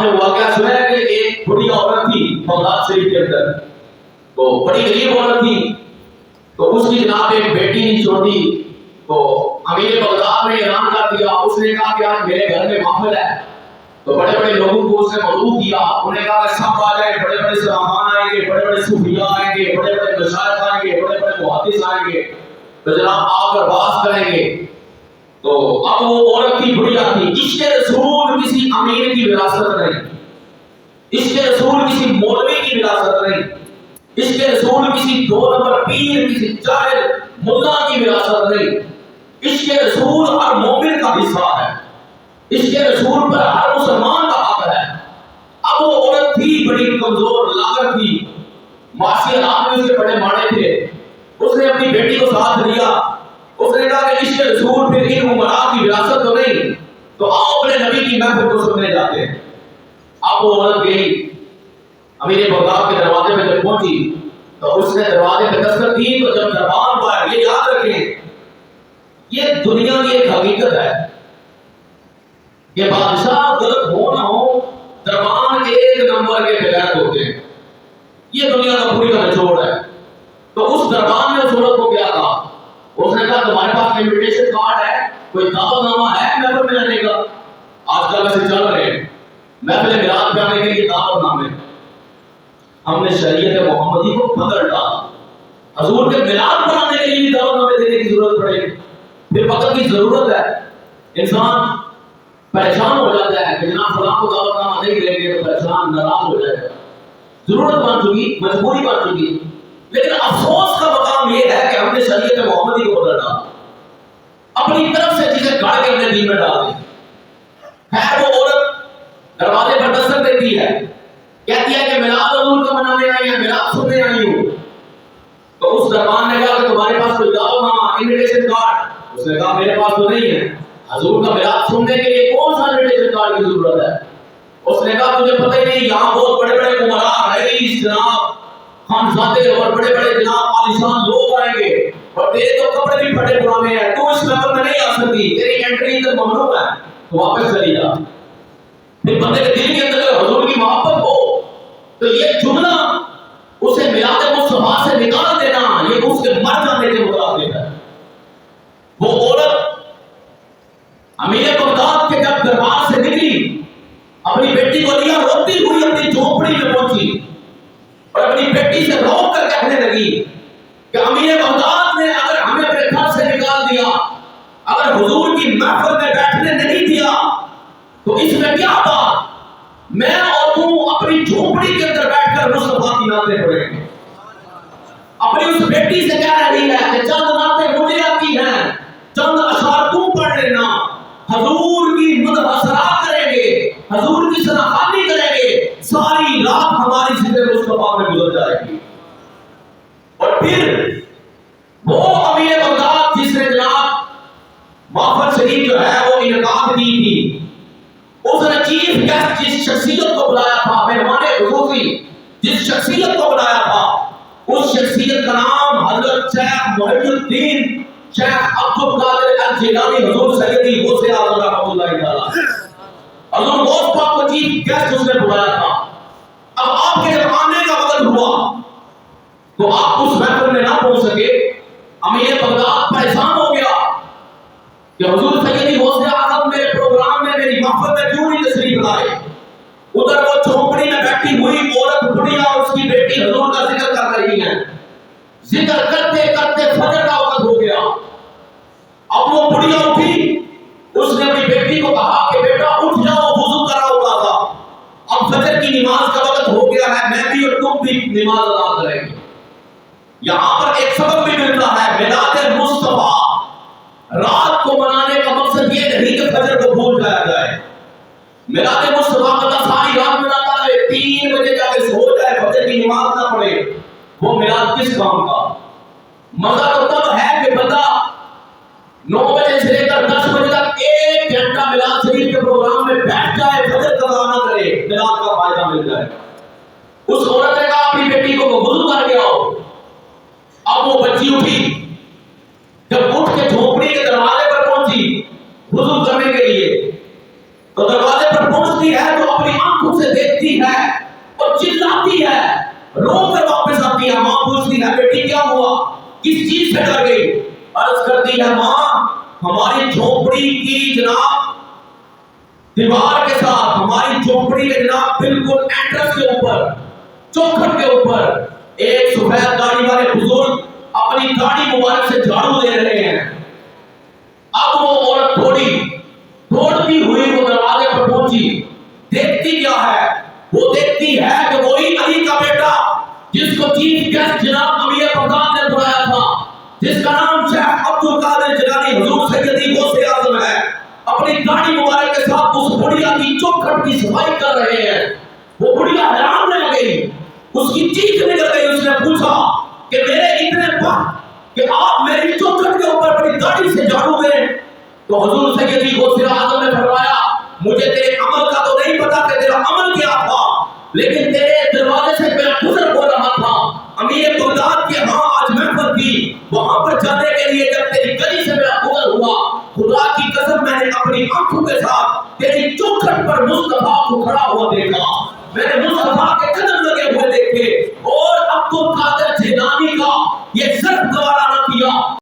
نے واقعہ سنا ہے کہ ایک بڑی عورت تھی بغداد شریف کے اندر، تو بڑی غریب عورت تھی، تو اس کی جناب ایک بیٹی نہیں چھوٹی، تو امیر بغداد نے اعلان کر دیا، اس نے کہا کہ آج میرے گھر میں محفل ہے، تو بڑے بڑے لوگوں کو اس نے مدعو کیا، انہوں نے کہا کہ سب آ جائیں، بڑے بڑے سلامان آئیں گے، بڑے بڑے صوفیاء آئیں گے، بڑے بڑے مشائخ آئیں گے، بڑے بڑے محدث آئیں گے، تو جناب آ کر بات کریں گے۔ تو اب وہ عورت کی بڑھیا تھی، عشق رسول کسی امیر کی وراثت نہیں، عشق رسول کسی مولوی کی وراثت نہیں، عشق رسول کسی 2 نمبر پیر، کسی جاہل ملا کی وراثت نہیں، عشق رسول ہر مومن کا حصہ ہے، عشق رسول پر ہر مسلمان کا حق ہے۔ اب وہ عورت تھی بڑی کمزور لاغر تھی، معاشی حالات میں اس کے بڑے ماڑے تھے، اس نے اپنی بیٹی کو ساتھ لیا، اس نے کہا کہ عشق رسول پھر ان عمراء کی وراثت تو نہیں، تو آؤ اپنے نبی کی محفل کو سننے جاتے ہیں۔ اب وہ عورت گئی، امیر بغداد کے دروازے پہ جب پہنچی تو اس نے دروازے پہ دستک دی، تو جب دربان پایا، یہ یاد رکھیں یہ دنیا کی ایک حقیقت ہے کہ بادشاہ غلط ہو نہ ہو، دربان 1 نمبر کے بغیر ہوتے ہیں، یہ دنیا کا پوری کا نچوڑ ہے۔ تو اس دربان نے اس عورت کو کیا کہا؟ اس نے کہا تمہارے پاس انویٹیشن کارڈ ہے، کوئی دعوت نامہ ہے محفل میں آنے کا؟ آج کل ویسے چل رہے ہیں محفل میلاد پہ آنے کے لیے دعوت نامے، ہم نے شریعت محمدی کو بدل ڈالا، حضور کے میلاد پر آنے کے لیے دعوت نامے دینے کی ضرورت پڑے گی، پھر وقت کی ضرورت ہے، انسان پریشان ہو جاتا ہے کہ جناب فلاں کو دعوت نامہ نہیں دیں گے تو پریشان ناراض ہو جائے گا، ضرورت بن چکی، مجبوری بن چکی، لیکن افسوس کا مقام یہ ہے کہ ہم نے شریعت محمدی کو بدل ڈالا، اپنی طرف سے چیزیں گاڑ کے اپنے دین میں ڈال دی۔ خیر وہ عورت دروازے پر دستک دیتی ہے، کہتی ہے کہ میلاد حضور کا منانے آئی ہے، میلاد سننے آئی ہوں۔ تو اس دربان نے کہا کہ تمہارے پاس کوئی دعوت نامہ، انویٹیشن کارڈ؟ اس نے کہا میرے پاس تو نہیں ہے، حضور کا میلاد سننے کے لیے کون سا انویٹیشن کارڈ کی ضرورت ہے؟ اس نے کہا تجھے پتہ ہی نہیں یہاں بہت بڑے بڑے عمراء، رئیس جناب خانزادے اور بڑے بڑے جناب عالیشان لوگ آئیں گے، اور تیرے تو کپڑے بھی پھٹے پرانے ہیں، تو اس محفل میں نہیں آ سکتی، تیری انٹری ادھر ممنوع ہے، تو واپس چلی جا۔ پھر بندے کے دل کے اندر حضور کی محبت ہو تو یہ جملہ اسے میلاد مصطفیٰ سے نکال دینا یہ اس کے مر جانے کے مترادف ہے۔ وہ عورت امیر بغداد کے جب دربار سے نکلی، اپنی بیٹی کو لیا، روتی ہوئی اپنی جھونپڑی میں پہنچی اور اپنی بیٹی سے رو کر کہنے لگی کہ امیر بغداد نے اگر ہمیں اپنے گھر سے نکال دیا، اگر حضور کی محفل میں بیٹھنے نہیں دیا تو اس میں کیا بات، میں اور تم اپنی جھونپڑی کے اندر بیٹھ کر مصطفیٰ کی نعتیں پڑھیں گے۔ اپنی اس بیٹی سے کہہ رہی ہے کہ چند نعتیں مجھے آتی ہیں، چند اشعار تم پڑھ لینا، حضور کی مدح اثرا کریں گے، حضور کی سراخانی کریں گے، ساری رات ہماری ذکر مصطفیٰ میں گزر جائے گی۔ اور پھر وہ امیر بغداد جس نے جناب محفل شریف جو ہے وہ انعقاد کی تھی، اس نے چیف گیسٹ جس شخصیت کو بلایا تھا، مہمان خصوصی جس شخصیت کو بلایا تھا، اس شخصیت کا نام حضرت شیخ محی الدین شیخ عبد القادر الجیلانی حضور سیدی غوث اعظم رحمۃ اللہ تعالی، حضور غوث پاک کو چیف گیسٹ اس نے بلایا تھا۔ اب آپ کے جب آنے کا وقت ہوا تو آپ اس محفل میں نہ پہنچ سکے، امیر بغداد پریشان ہو گیا کہ حضور سیدی غوث اعظم میرے پروگرام میں میری محفل میں کیوں نہیں تشریف لائے؟ ادھر وہ چوپڑی میں بیٹھی ہوئی عورت بڑھیا اور اس کی بیٹی حضور کا ذکر کر رہی ہیں، ذکر کرتے کرتے فجر کا وقت ہو گیا۔ اب وہ بڑھیا اٹھی، اس نے اپنی بیٹی کو کہا کہ بیٹا اٹھ جاؤ، وضو کراؤ تازہ، اب فجر کی نماز کا وقت ہو گیا ہے، میں بھی اور تم بھی نماز ادا کریں گے۔ یہاں پر ایک سبق بھی ملتا ہے، میلاد مصطفیٰ رات کو منانے کا مقصد یہ نہیں کہ فجر کو بھول جایا جائے۔ میلاد مصطفیٰ کا ساری رات مناتا ہے، 3 بجے جا کے سو جائے، فجر کی نماز نہ پڑھے، وہ میلاد کس کام کا؟ مزہ تو تب ہے کہ بندہ 9 بجے سے لے کر 10 بجے تک 1 گھنٹہ میلاد شریف کے پروگرام میں بیٹھ جائے، فجر قضا نہ کرے، میلاد کا فائدہ مل جائے۔ اس عورت نے کہا اپنی بیٹی کو وضو کر کے آؤ۔ اب وہ بچی اٹھی، جب اٹھ کے جھونپڑی کے دروازے پر پہنچی وضو کرنے کے لیے، تو دروازے پر پہنچتی ہے تو اپنی آنکھوں سے اٹھتی ہے اور چلاتی ہے, رو کر واپس آتی ہے. ماں پوچھتی ہے بیٹی کیا ہوا, کس چیز سے ڈر گئی؟ عرض کرتی ہے ماں ہماری جھونپڑی کی جناب دیوار کے ساتھ, ہماری جھونپڑی کے جناب بالکل اینٹرس کے اوپر, چوکھٹ کے اوپر ایک سفید داڑھی والے بزرگ اپنی داڑھی مبارک سے جھاڑو دے رہے ہیں. اب وہ عورت دوڑتی ہوئی وہ دروازے پر پہنچی, دیکھتی کیا ہے؟ وہ دیکھتی ہے کہ وہی علی کا بیٹا جس کو چیف گیسٹ جناب امیر پردان نے بلایا تھا, جس کا نام شیخ عبد القادر جیلانی حضور سیدی غوث اعظم ہے, اپنی داڑھی مبارک کے ساتھ اس بڑھیا کی چوکھٹ کی صفائی کر رہے ہیں. وہ بڑھیا حیران رہ گئی, اس کی چیخ نکل گئی. اس نے پوچھا کہ میرے اتنے پاک کہ آپ میری چوکھٹ کے اوپر اپنی داڑھی سے جھاڑو دیں. تو حضور سیدی غوث اعظم نے فرمایا مجھے تیرے عمل کا تو نہیں پتا کہ تیرا عمل کیا تھا, لیکن تیرے دروازے سے میرا گزر ہو رہا تھا. امیر بغداد کے ہاں آج محفل تھی, وہاں پر جانے کے لیے جب تیری گلی سے میرا گزر ہوا, خدا کی قسم میں نے اپنی آنکھوں کے ساتھ تیری چوکھٹ پر مصطفیٰ کو کھڑا ہوا دیکھا. میں نے مصطفیٰ کے